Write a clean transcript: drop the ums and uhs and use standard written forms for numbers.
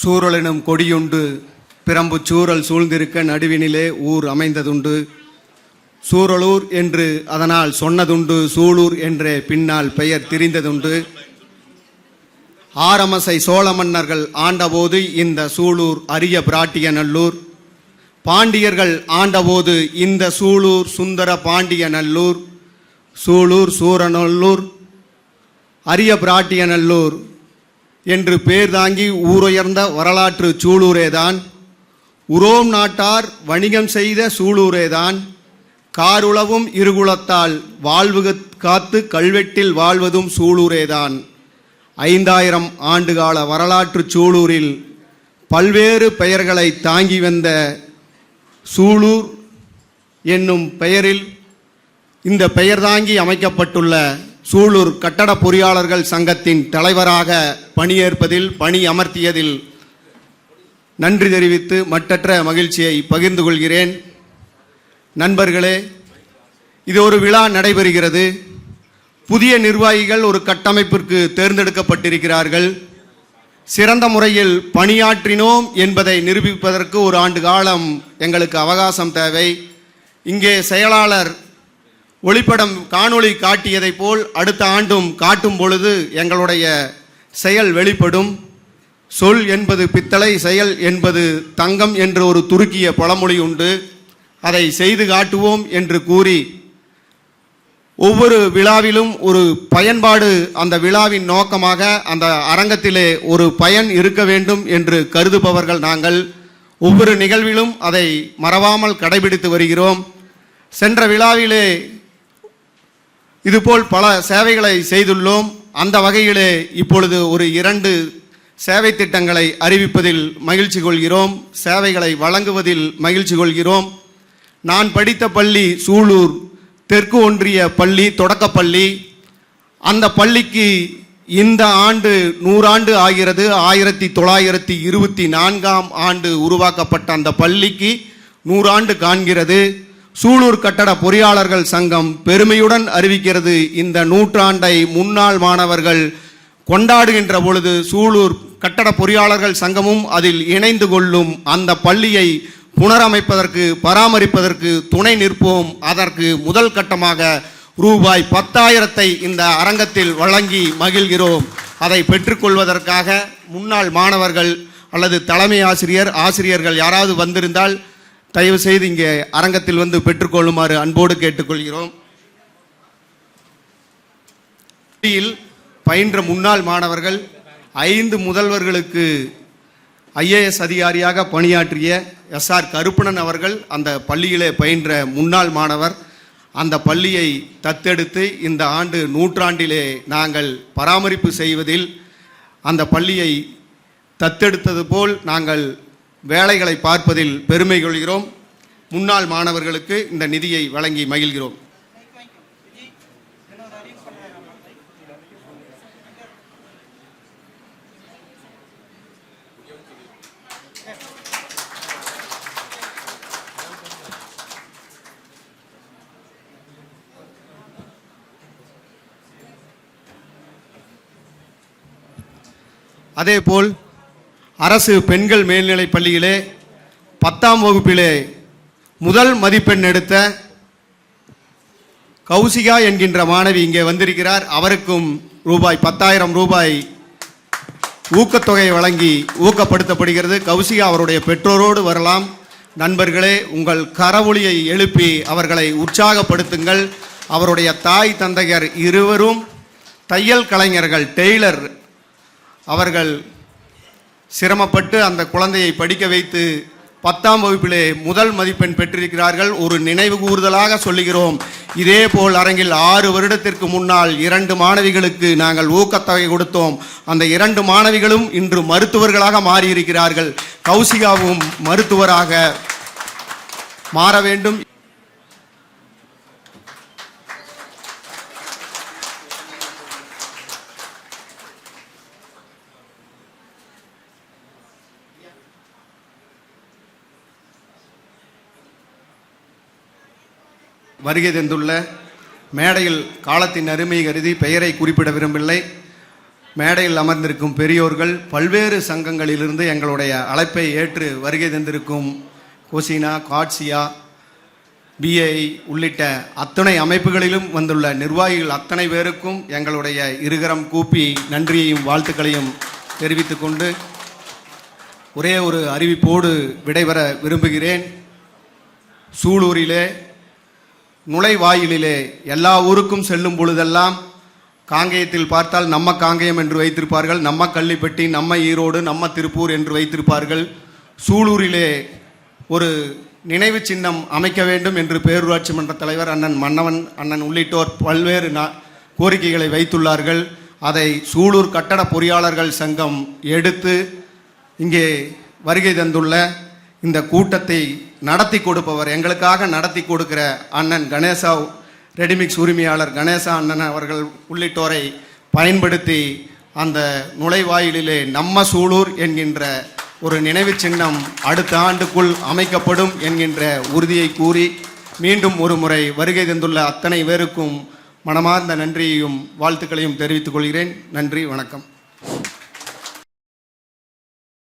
சூரலெனும் கொடியுண்டு பிரம்பு சூரல் சூழ்ந்திருக்க நடுவினிலே ஊர் அமைந்ததுண்டு. சூரலூர் என்று அதனால் சொன்னதுண்டு, சூலூர் என்றே பின்னால் பெயர் திரிந்ததுண்டு. ஆரமசை சோழ மன்னர்கள் ஆண்டபோது இந்த சூலூர் அரிய பிராட்டிய நல்லூர். பாண்டியர்கள் ஆண்டபோது இந்த சூலூர் சுந்தர பாண்டிய நல்லூர். சூலூர் சூரநல்லூர் அரிய பிராட்டிய நல்லூர் என்று பேர் தாங்கி ஊருயர்ந்த வரலாற்று சூலூரேதான். உரோம் நாட்டார் வணிகம் செய்த சூலூரேதான். காருளவும் இருகுலத்தால் வாழ்வு காத்து கல்வெட்டில் வாழ்வதும் சூலூரேதான். 5000 ஆண்டுகால வரலாற்று சூலூரில் பல்வேறு பெயர்களை தாங்கி வந்த சூலூர் என்னும் பெயரில் இந்த பெயர் தாங்கி அமைக்கப்பட்டுள்ள சூலூர் கட்டட பொறியாளர்கள் சங்கத்தின் தலைவராக பணியேற்பதில் பணி அமர்த்தியதில் நன்றி தெரிவித்து மட்டற்ற மகிழ்ச்சியை பகிர்ந்து கொள்கிறேன். நண்பர்களே, இது ஒரு விழா நடைபெறுகிறது. புதிய நிர்வாகிகள் ஒரு கட்டமைப்பிற்கு தேர்ந்தெடுக்கப்பட்டிருக்கிறார்கள். சிறந்த முறையில் பணியாற்றினோம் என்பதை நிரூபிப்பதற்கு ஒரு ஆண்டு காலம் எங்களுக்கு அவகாசம் தேவை. இங்கே செயலாளர் ஒளிப்படம் காணொளி காட்டியதை போல் அடுத்த ஆண்டும் காட்டும் பொழுது எங்களுடைய செயல் வெளிப்படும். சொல் என்பது பித்தளை, செயல் என்பது தங்கம் என்று ஒரு துருக்கிய பழமொழி உண்டு. அதை செய்து காட்டுவோம் என்று கூறி ஒவ்வொரு விழாவிலும் ஒரு பயன்பாடு, அந்த விழாவின் நோக்கமாக அந்த அரங்கத்திலே ஒரு பயன் இருக்க வேண்டும் என்று கருதுபவர்கள் நாங்கள். ஒவ்வொரு நிகழ்விலும் அதை மறவாமல் கடைபிடித்து வருகிறோம். சென்ற விழாவிலே இதுபோல் பல சேவைகளை செய்துள்ளோம். அந்த வகையிலே இப்பொழுது ஒரு 2 சேவை திட்டங்களை அறிவிப்பதில் மகிழ்ச்சி கொள்கிறோம். சேவைகளை வழங்குவதில் மகிழ்ச்சி கொள்கிறோம். நான் படித்த பள்ளி சூலூர் தெற்கு ஒன்றிய பள்ளி, தொடக்கப்பள்ளி. அந்த பள்ளிக்கு இந்த ஆண்டு 100 ஆண்டு ஆகிறது. 1924ஆம் ஆண்டு உருவாக்கப்பட்ட அந்த பள்ளிக்கு 100 ஆண்டு காண்கிறது. சூலூர் கட்டட பொறியாளர்கள் சங்கம் பெருமையுடன் அறிவிக்கிறது, இந்த 100 ஆண்டை முன்னாள் மாணவர்கள் கொண்டாடுகின்ற பொழுது சூலூர் கட்டட பொறியாளர்கள் சங்கமும் அதில் இணைந்து கொள்ளும். அந்த பள்ளியை புனரமைப்பதற்கு, பராமரிப்பதற்கு துணை நிற்போம். அதற்கு முதல் கட்டமாக ரூபாய் 10,000 இந்த அரங்கத்தில் வழங்கி மகிழ்கிறோம். அதை பெற்றுக்கொள்வதற்காக முன்னாள் மாணவர்கள் அல்லது தலைமை ஆசிரியர்கள் யாராவது வந்திருந்தால் தயவு செய்து இங்கே அரங்கத்தில் வந்து பெற்றுக்கொள்ளுமாறு அன்போடு கேட்டுக்கொள்கிறோம். பயின்ற முன்னாள் மாணவர்கள் 5 முதல்வர்களுக்கு IAS அதிகாரியாக பணியாற்றிய SR கருப்பணன் அவர்கள் அந்த பள்ளியிலே பயின்ற முன்னாள் மாணவர். அந்த பள்ளியை தத்தெடுத்து இந்த ஆண்டு 100 ஆண்டிலே நாங்கள் பராமரிப்பு செய்வதில், அந்த பள்ளியை தத்தெடுத்தது போல் நாங்கள் வேலைகளை பார்ப்பதில் பெருமை கொள்கிறோம். முன்னாள் மாணவர்களுக்கு இந்த நிதியை வழங்கி மகிழ்கிறோம். அதேபோல் அரசு பெண்கள் மேல்நிலைப் பள்ளியிலே 10ஆம் வகுப்பிலே முதல் மதிப்பெண் எடுத்த கௌசிகா என்கின்ற மாணவி இங்கே வந்திருக்கிறார். அவருக்கும் ரூபாய் 10,000 ஊக்கத்தொகை வழங்கி ஊக்கப்படுத்தப்படுகிறது. கௌசிகா அவருடைய பெற்றோரோடு வரலாம். நண்பர்களே, உங்கள் கரவொலியை எழுப்பி அவர்களை உற்சாகப்படுத்துங்கள். அவருடைய தாய் தந்தையர் இருவரும் தையல் கலைஞர்கள், டெய்லர். அவர்கள் சிரமப்பட்டு அந்த குழந்தையை படிக்க வைத்து 10ஆம் வகுப்பிலே முதல் மதிப்பெண் பெற்றிருக்கிறார்கள். ஒரு நினைவு கூறுதலாக சொல்லுகிறோம். இதேபோல் அரங்கில் 6 வருடத்திற்கு முன்னால் 2 மாணவிகளுக்கு நாங்கள் ஊக்கத்தொகை கொடுத்தோம். அந்த 2 மாணவிகளும் இன்று மருத்துவர்களாக மாறியிருக்கிறார்கள். கௌசிகாவும் மருத்துவராக மாற வேண்டும். வருகை தந்துள்ள மேடையில் காலத்தின் அருமை கருதி பெயரை குறிப்பிட விரும்பவில்லை. மேடையில் அமர்ந்திருக்கும் பெரியோர்கள், பல்வேறு சங்கங்களிலிருந்து எங்களுடைய அழைப்பை ஏற்று வருகை தந்திருக்கும் கோசினா, காட்சியா, பிஐ உள்ளிட்ட அத்தனை அமைப்புகளிலும் வந்துள்ள நிர்வாகிகள் அத்தனை பேருக்கும் எங்களுடைய இருகரம் கூப்பி நன்றியையும் வாழ்த்துக்களையும் தெரிவித்துக் கொண்டு ஒரே ஒரு அறிவிப்போடு விடைபெற விரும்புகிறேன். சூலூரிலே நுழைவாயிலிலே எல்லா ஊருக்கும் செல்லும் பொழுதெல்லாம் காங்கேயத்தில் பார்த்தால் நம்ம காங்கேயம் என்று வைத்திருப்பார்கள், நம்ம கள்ளிப்பட்டி, நம்ம ஈரோடு, நம்ம திருப்பூர் என்று வைத்திருப்பார்கள். சூலூரிலே ஒரு நினைவு சின்னம் அமைக்க வேண்டும் என்று பேரூராட்சி மன்ற தலைவர் அண்ணன் மன்னவன் அண்ணன் உள்ளிட்டோர் பல்வேறு கோரிக்கைகளை வைத்துள்ளார்கள். அதை சூலூர் கட்டட பொறியாளர்கள் சங்கம் எடுத்து இங்கே வருகை தந்துள்ள இந்த கூட்டத்தை நடத்தி கொடுப்பவர், எங்களுக்காக நடத்தி கொடுக்கிற அண்ணன் கணேசா, ரெடிமிக்ஸ் உரிமையாளர் கணேசா அண்ணன் அவர்கள் உள்ளிட்டோரை பயன்படுத்தி அந்த நுழைவாயிலிலே நம்ம சூலூர் என்கின்ற ஒரு நினைவு சின்னம் அடுத்த ஆண்டுக்குள் அமைக்கப்படும் என்கின்ற உறுதியை கூறி மீண்டும் ஒரு முறை வருகை தந்துள்ள அத்தனை பேருக்கும் மனமார்ந்த நன்றியையும் வாழ்த்துக்களையும் தெரிவித்துக் கொள்கிறேன். நன்றி, வணக்கம்.